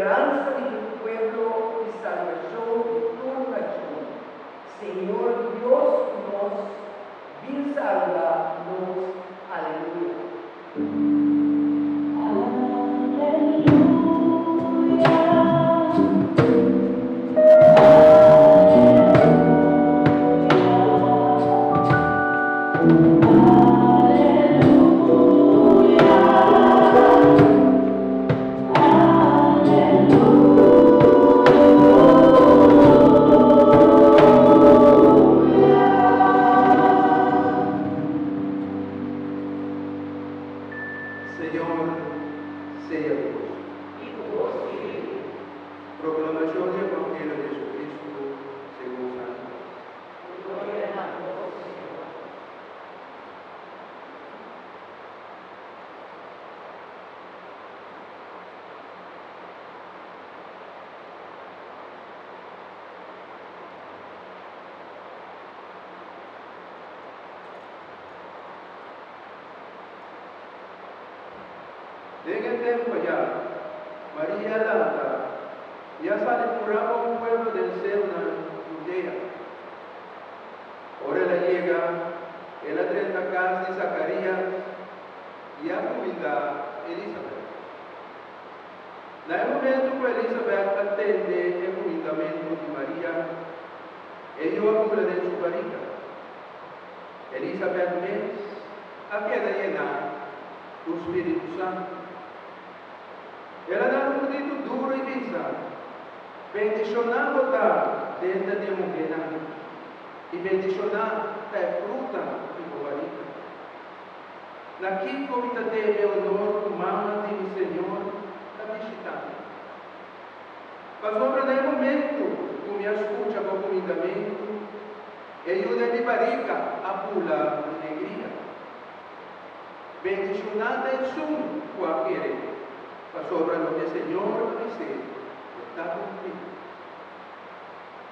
esperanza de tu pueblo y salvación de tu nación. Señor Dios nos, bien salva nos. Aleluya. Señor, sea tu voz. Proclamación del Evangelio de Jesucristo según San Juan. De aquel tiempo ya, María Landa ya sale curaba un pueblo del seno de Judea. Ahora la llega, ella trae la casa de Zacarías y a convidar a Elizabeth. En el momento que Elizabeth atende el convidamiento de María, ella acumula de su barriga. Elizabeth a queda llena do Espírito Santo. Ela dá um grito duro e visa, bendicionando a dentro de mulher e bendicionar a fruta de barriga. Naqui comita teve o honor humano do Senhor da visitante. Passou para o momento que me escuta com o convidamento, e ajuda de barriga a pular de alegria. Bendicionada é sum com a querer. Sobre lo que el Señor dice, está cumplido.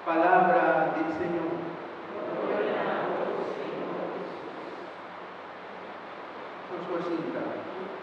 Palabra del Señor. Nos